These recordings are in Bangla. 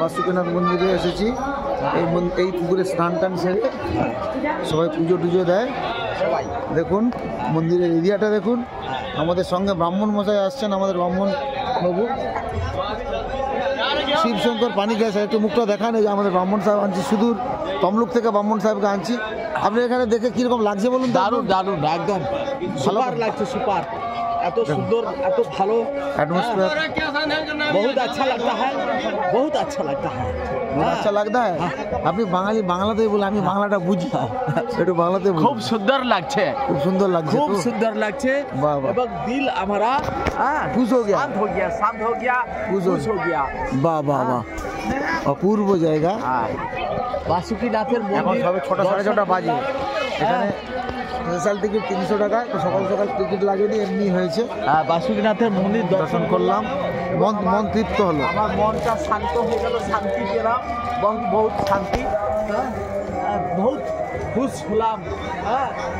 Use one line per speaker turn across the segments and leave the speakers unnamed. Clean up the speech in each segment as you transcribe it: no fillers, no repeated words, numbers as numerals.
বাসুকিনাথ মন্দিরে এসেছি। এই পুকুরে স্নান টান সেরে সবাই পুজো টুজো দেয়। দেখুন মন্দিরের এরিয়াটা দেখুন। আমাদের সঙ্গে ব্রাহ্মণ মশাই আসছেন, আমাদের ব্রাহ্মণ বাবু শিবশঙ্কর পানিগ্রাস। একটু মুখটা দেখান। এই আমাদের ব্রাহ্মণ সাহেব আনছি, সুদূর তমলুক থেকে ব্রাহ্মণ সাহেবকে আনছি। আপনি এখানে দেখে কিরকম লাগছে বলুন?
দারুণ দারুণ, একদম সুপার লাগছে, সুপার। এত সুন্দর, এত ভালো
एटमॉस्फेयर,
बहुत अच्छा लगता है, बहुत अच्छा लगता है,
बहुत अच्छा लगता है। আপনি বাঙালি, বাংলাতেই বলে, আমি বাংলাটা বুঝি, একটু বাংলাতে
খুব সুন্দর লাগছে,
খুব সুন্দর লাগছে,
খুব সুন্দর লাগছে। এবং দিল हमारा
खुश हो गया,
शांत हो गया, शांत हो गया, खुश हो गया।
বাহ বাহ বাহ, অপূর্ব জায়গা।
বাসুকিনাথের মন্দির
সবে 6:30 বাজে। এখানে স্পেশাল টিকিট 300 টাকা। সকাল সকাল টিকিট লাগেনি, এমনি হয়েছে।
বাসুকিনাথের মন্দির
দর্শন করলাম, মন তৃপ্ত হলো।
আমার মনটা শান্ত হয়ে গেল, শান্তি পেলাম, বহুত শান্তি, বহুত খুশ হলাম।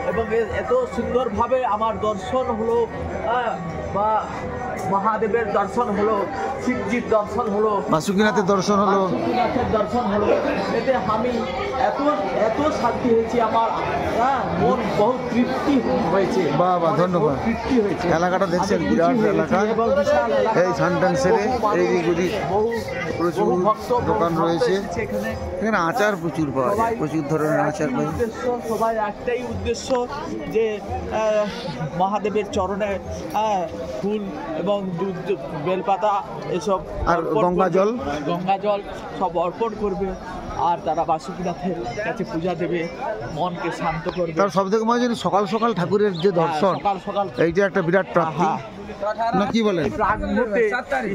এবং এত সুন্দরভাবে আমার দর্শন হলো, বা মহাদেবের দর্শন হলো, শিবজির দর্শন হলো,
বাসুকিনাথের দর্শন হলো,
বাসুকিনাথের দর্শন হলো। এতে আমি এত শান্তি হয়েছে, আমার মন বহুত তৃপ্তি হয়েছে।
বাহ বাহ, ধন্যবাদ।
তৃপ্তি হয়েছে।
এলাকাটা দেখছেন, বিরাট এলাকা। এই সানটান সেরে এই দিক প্রচুর দোকান রয়েছে। এখানে আচার প্রচুর পাওয়া যায়, প্রচুর ধরনের আচার পাই।
সবাই একটাই উদ্দেশ্য যে মহাদেবের চরণে ফুল এবং দুধ, বেলপাতা এসব
আর গঙ্গা জল
সব অর্পণ করবে। আর তারা বাসুকিনাথের কাছে পূজা দেবে, মনকে শান্ত করবে।
তার সব থেকে মজা সকাল সকাল ঠাকুরের যে দর্শন,
সকাল
এইটা একটা বিরাট প্রাপ্তি, না কি বলেন?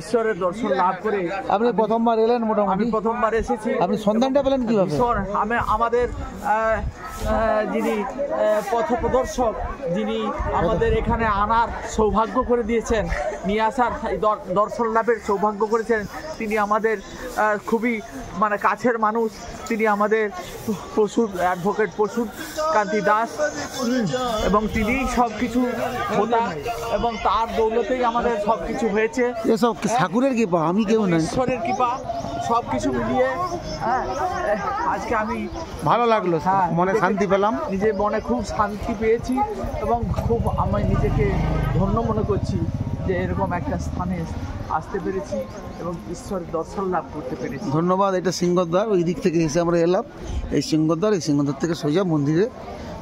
ঈশ্বরের দর্শন লাভ করে
আপনি প্রথমবার এলেন? মোটামুটি
আমি প্রথমবার এসেছি।
আপনি সন্ধানটা পেলেন কিভাবে?
আমাদের যিনি পথপ্রদর্শক, যিনি আমাদের এখানে আনার সৌভাগ্য করে দিয়েছেন, নিয়ে আসার দর্শন লাভের সৌভাগ্য করেছেন, তিনি আমাদের খুবই মানে কাছের মানুষ। তিনি আমাদের অ্যাডভোকেট প্রসূত কান্তি দাস, এবং তিনি সব কিছু হোতা, এবং তার দৌলতেই আমাদের সব কিছু হয়েছে।
এসব ঠাকুরের কৃপা, আমি কেউ নাই,
ঈশ্বরের কৃপা, সব কিছু মিলিয়ে আজকে আমি
ভালো লাগলো, মনে শান্তি পেলাম,
নিজের মনে খুব শান্তি পেয়েছি, এবং খুব আমি নিজেকে ধন্য মনে করছি যে এরকম একটা স্থানে আসতে পেরেছি এবং ঈশ্বরের দর্শন লাভ করতে পেরেছি।
ধন্যবাদ। এটা সিংহদ্বার, ওই দিক থেকে এসে আমরা এলাম। এই সিংহদ্বার থেকে সোজা মন্দিরের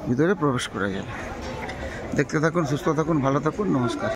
ভিতরে প্রবেশ করা যাবে। দেখতে থাকুন, সুস্থ থাকুন, ভালো থাকুন, নমস্কার।